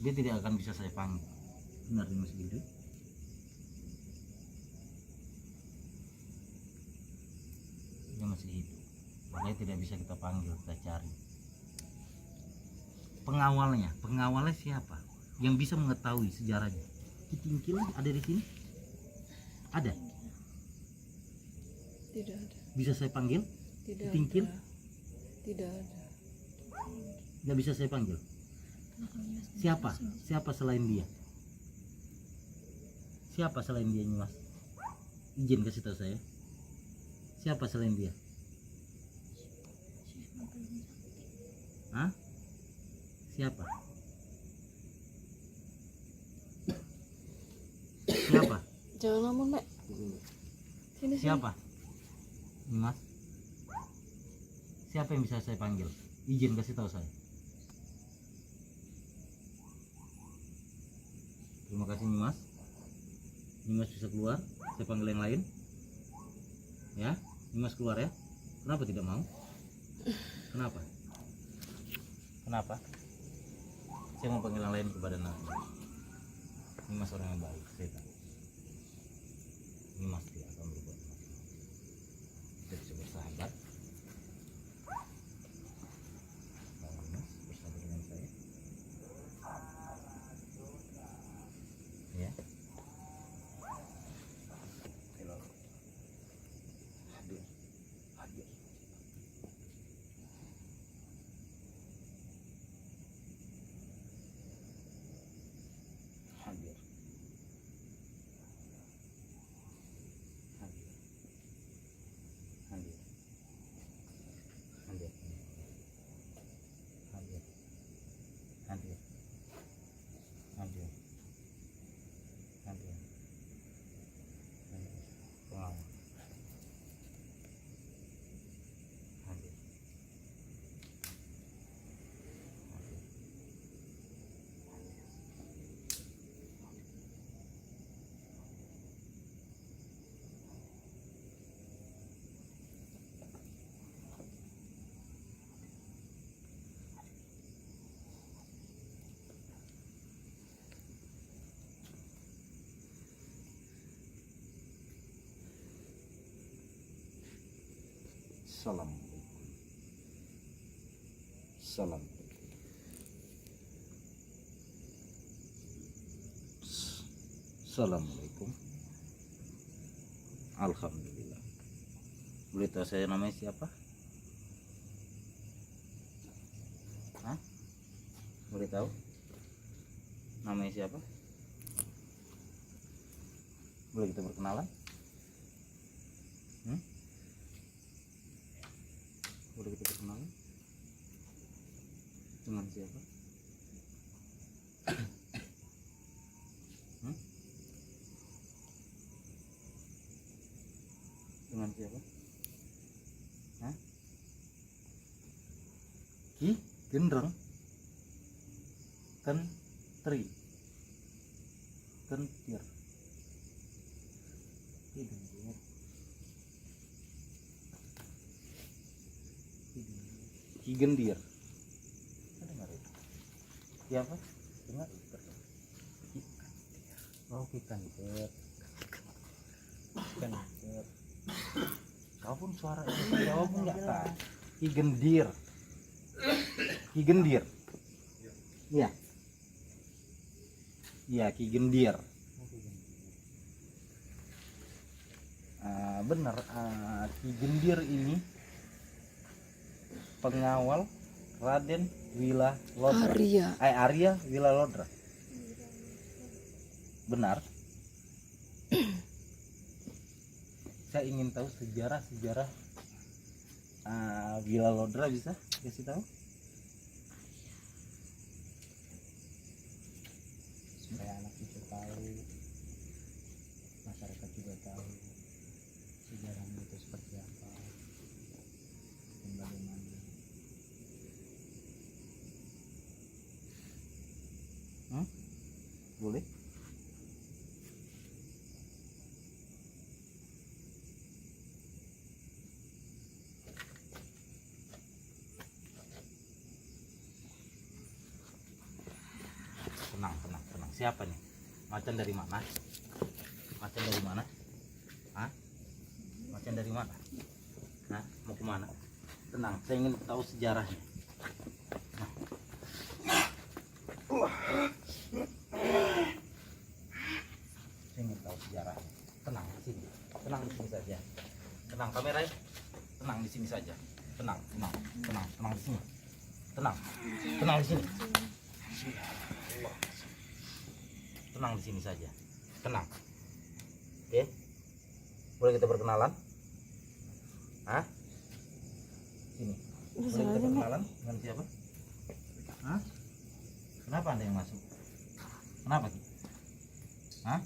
Dia tidak akan bisa saya panggil. Benar dia masih hidup. Dia masih hidup, makanya tidak bisa kita panggil, kita cari. Pengawalnya siapa? Yang bisa mengetahui sejarahnya? Kitingkil ada di sini? Ada? Tidak ada. Bisa saya panggil? Tidak Kitingkil? ada. Tidak ada. Nggak bisa saya panggil. Siapa? Siapa selain dia? Siapa selain dia, Mas? Izin kasih tahu saya. Siapa selain dia? Hah? Siapa? Siapa? Jangan ngomong, Mek. Sini, Siapa? Mas? Siapa yang bisa saya panggil? Izin kasih tahu saya. Terima kasih Mas. Mas bisa keluar. Saya panggil yang lain. Ya, Mas keluar ya. Kenapa tidak mau? Kenapa? Kenapa? Saya mau panggil yang lain kepada Nabi. Mas orang yang baik, saya tahu. Mas tidak akan berbuat masalah. Kita bisa bersahabat. Mas bersama dengan saya. Ya. Hello. Hadir. Hadir. Hadir. Hadir. Hadir. Hadir. Hadir. Hadir. Hadir. Hadir. Wow. Hadir. Assalamualaikum. Assalamualaikum. Assalamualaikum. Alhamdulillah. Boleh tahu saya namanya siapa? Hah? Boleh tahu? Namanya siapa? Boleh kita berkenalan? Boleh kita berkenalan? Dengan siapa? Dengan siapa? Hah? Ki Gendreng Tentri Tentir Ki Gendir. Ada nggak itu? Siapa? Dengar? Oh, Ki Kandir. Kandir. Kau pun suara itu jawab enggak kan? Ki Gendir. Ki Gendir. Iya. Iya, Ki Gendir. Benar, Ki Gendir ini pengawal Raden Wila Lodra. Arya Wila Lodra. Benar. Saya ingin tahu sejarah Wila Lodra, bisa kasih tahu? Supaya anak cucu tahu, masyarakat juga tahu sejarahnya itu seperti apa dan bagaimana. Boleh? tenang. Siapa nih? Macan dari mana? Macan dari mana? Hah? Macan dari mana? Nah, mau kemana? Tenang, saya ingin tahu sejarahnya. Saya ingin tahu sejarahnya. Tenang di sini. Tenang di sini saja. Tenang kamera ya. Tenang di sini saja. Tenang di sini. Tenang di sini. Tenang di sini saja. Tenang. Oke. Boleh kita berkenalan? Hah? Sini. Boleh kita berkenalan dengan siapa? Hah? Kenapa Anda yang masuk? Kenapa Ki? Hah?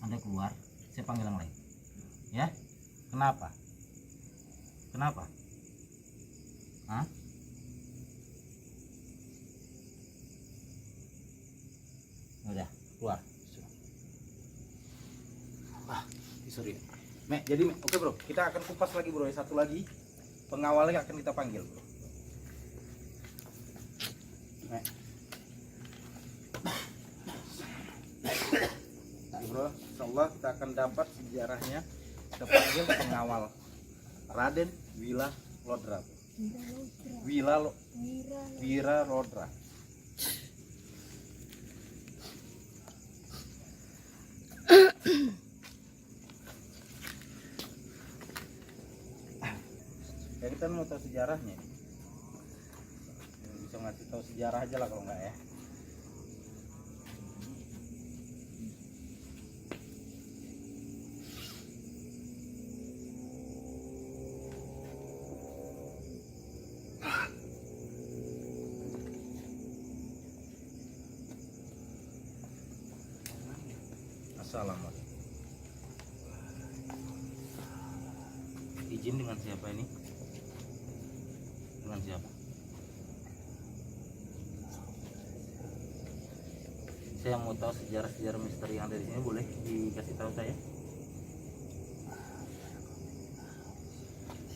Anda keluar, saya panggil yang lain. Ya? Kenapa? Kenapa? Hah? Udah, keluar. Sorry. Mek, jadi oke bro, kita akan kupas lagi bro. Satu lagi pengawalnya akan kita panggil bro. Mek. Jadi bro, insyaallah kita akan dapat sejarahnya. Kita panggil pengawal Raden Wira Lodra. Wira Lodra. Ya kita mau tahu sejarahnya. Bisa ngasih tahu sejarah aja lah kalau enggak ya. Assalamualaikum. Izin dengan siapa ini? Dengan siapa? Saya mau tahu sejarah-sejarah misteri yang ada di sini, boleh dikasih tahu saya?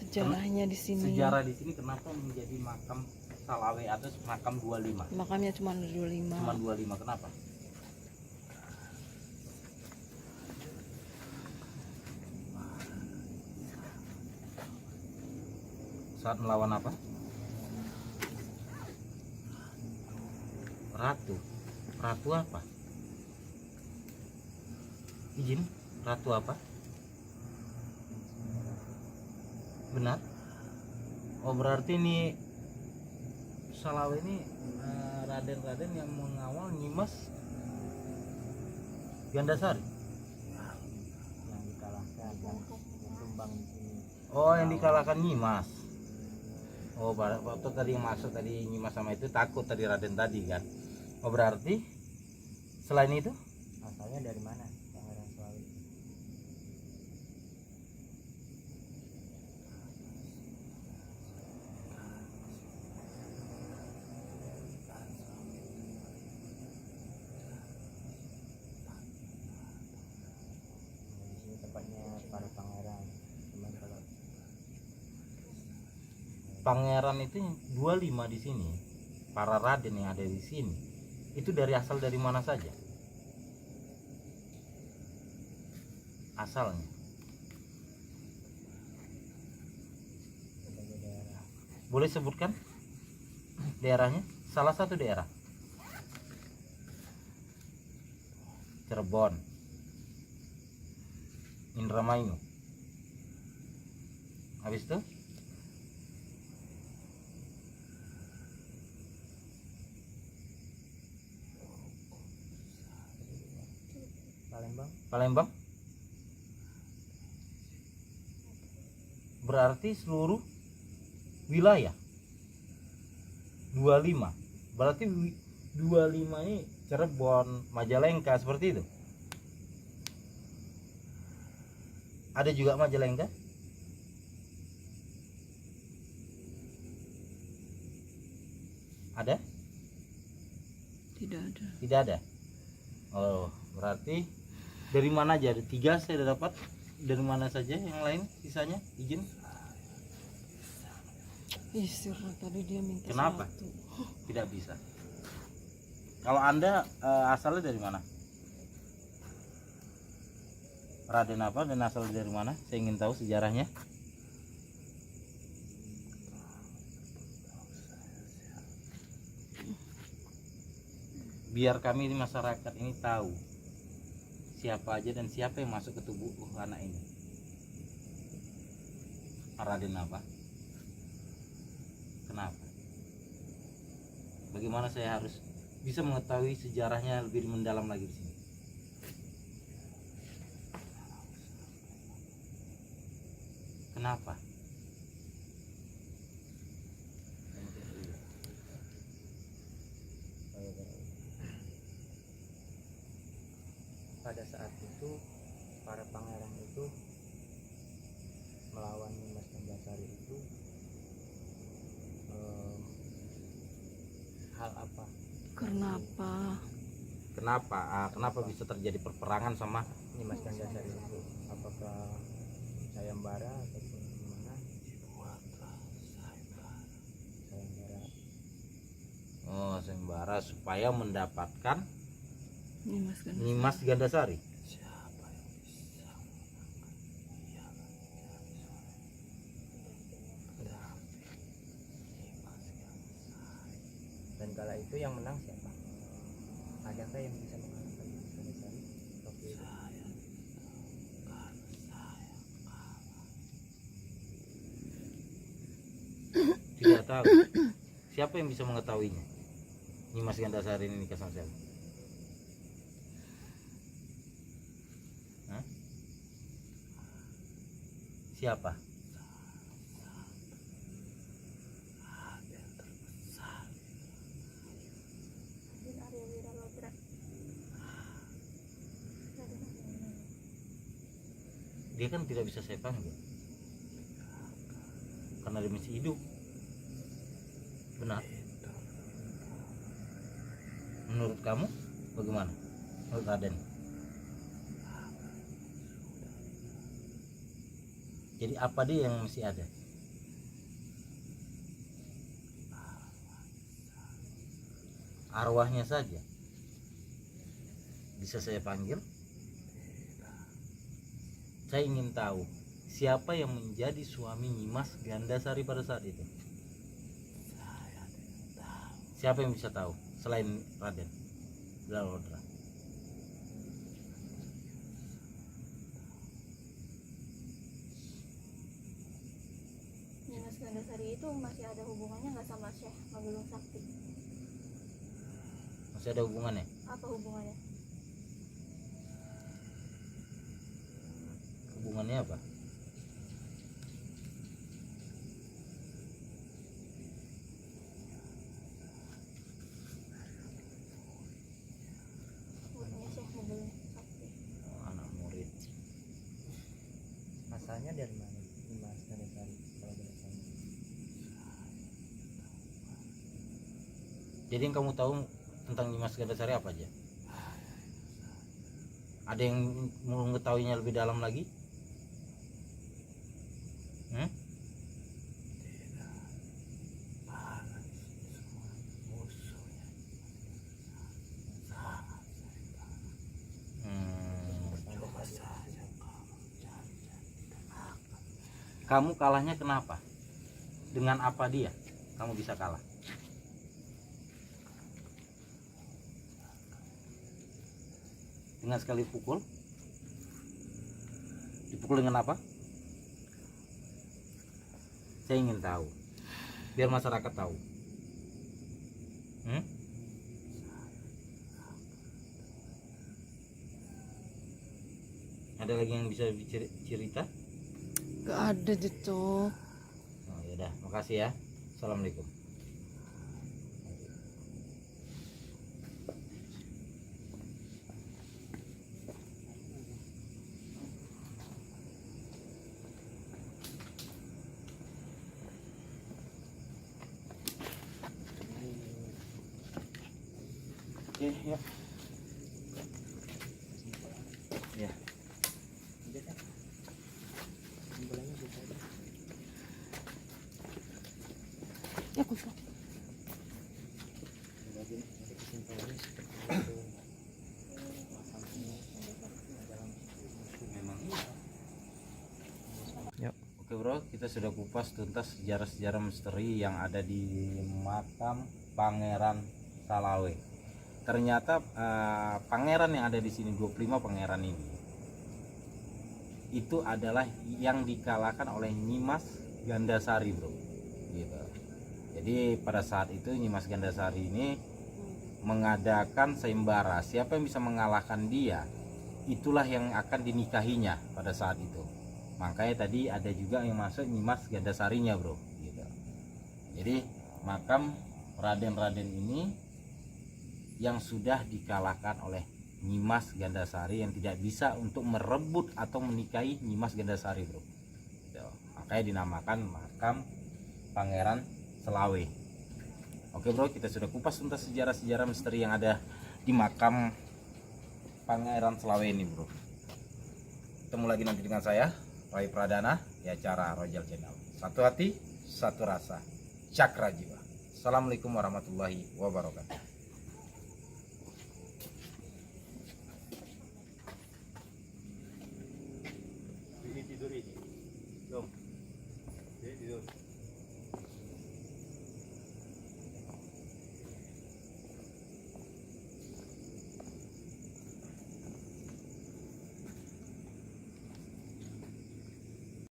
Sejarahnya di sini. Sejarah di sini kenapa menjadi makam Salawe atau makam 25? Makamnya cuma 25. Cuma 25, kenapa? Saat melawan apa? Ratu. Ratu apa? Izin, ratu apa? Benar? Oh berarti ini Salawe ini raden-raden yang mengawal Nyimas Gandasari. Yang dikalahkan yang tumbang di sini. Oh yang dikalahkan Nyimas. Oh waktu tadi yang masuk tadi Nyimas sama itu takut tadi Raden tadi kan. Oh berarti selain itu Asalnya dari mana Pangeran Salawe? Di sini tempatnya para pangeran. Cuman kalau pangeran itu 25 di sini. Para raden yang ada di sini itu dari asal dari mana saja? Asalnya berbagai daerah. boleh sebutkan daerahnya? Salah satu daerah. Cirebon, Indramayu. Habis itu Palembang. Palembang. Berarti seluruh wilayah 25. Berarti 25 ini Cirebon, Majalengka seperti itu. Ada juga Majalengka? Ada? Tidak ada. Tidak ada. Oh, berarti dari mana aja? Ada 3 saya udah dapat. Dari mana saja yang lain sisanya? Izin. Istirahat tadi dia minta Kenapa? satu. Tidak bisa. Kalau Anda asalnya dari mana? Raden apa dan asalnya dari mana? Saya ingin tahu sejarahnya. Biar kami di masyarakat ini tahu siapa aja dan siapa yang masuk ke tubuh anak ini. Raden apa? Kenapa? Bagaimana saya harus bisa mengetahui sejarahnya lebih mendalam lagi di sini? Kenapa? Pada saat itu para pangeran itu melawan Nimas Gandasari itu hal apa? Karena apa? Kenapa? Kenapa bisa terjadi perperangan sama? Nimas Gandasari itu apakah sayembara ataupun gimana? Sayembara. Oh, sayembara supaya mendapatkan Nimas kan. Nimas Gandasari. Dan kala itu yang menang siapa? Adakah yang bisa mengalahkan Nimas Gandasari waktu itu? Tidak tahu. Siapa yang bisa mengetahuinya? Nimas Gandasari ini nikah sama siapa? Hah? Siapa? Dia kan tidak bisa saya panggil karena dia masih hidup. Benar. Menurut kamu bagaimana? Menurut Raden? Jadi apa dia yang masih ada? Arwahnya saja bisa saya panggil. Saya ingin tahu siapa yang menjadi suami Nimas Gandasari pada saat itu. Siapa yang bisa tahu selain Raden Bilalodra? Nimas Gandasari itu masih ada hubungannya nggak sama Syekh Magulung Sakti? Masih ada hubungannya? Apa hubungannya? Hubungannya apa? Hubungannya Syekh Magulung Sakti. Oh, anak murid. Asalnya dari mana Nimas Gandasari kalau boleh tahu? Jadi yang kamu tahu tentang Nimas Gandasari apa aja? Ada yang mau mengetahuinya lebih dalam lagi? Kamu kalahnya kenapa? Dengan apa dia kamu bisa kalah? Dengan sekali pukul? Dipukul dengan apa? Saya ingin tahu, biar masyarakat tahu. Ada lagi yang bisa cerita? Gak ada gitu. Oh, yaudah, makasih ya. Assalamualaikum. Oke, ya. Ya. Udah kan? Kesimpulannya gitu aja. Ya, kusuk. Jadi kesimpulannya bro, kita sudah kupas tuntas sejarah-sejarah misteri yang ada di makam Pangeran Salawe. Ternyata pangeran yang ada di sini, 25 pangeran ini, itu adalah yang dikalahkan oleh Nyimas Gandasari bro, gitu. Jadi pada saat itu Nyimas Gandasari ini mengadakan sayembara, siapa yang bisa mengalahkan dia, itulah yang akan dinikahinya pada saat itu. Makanya tadi ada juga yang masuk Nyimas Gandasarinya bro, gitu. Jadi makam Raden-Raden ini yang sudah dikalahkan oleh Nyimas Gandasari yang tidak bisa untuk merebut atau menikahi Nyimas Gandasari bro, gitu. Makanya dinamakan makam Pangeran Salawe. Oke bro, kita sudah kupas tuntas sejarah-sejarah misteri yang ada di makam Pangeran Salawe ini bro. Ketemu lagi nanti dengan saya Roy Pradana di acara Rojal Channel. Satu hati, satu rasa, cakra jiwa. Assalamualaikum warahmatullahi wabarakatuh.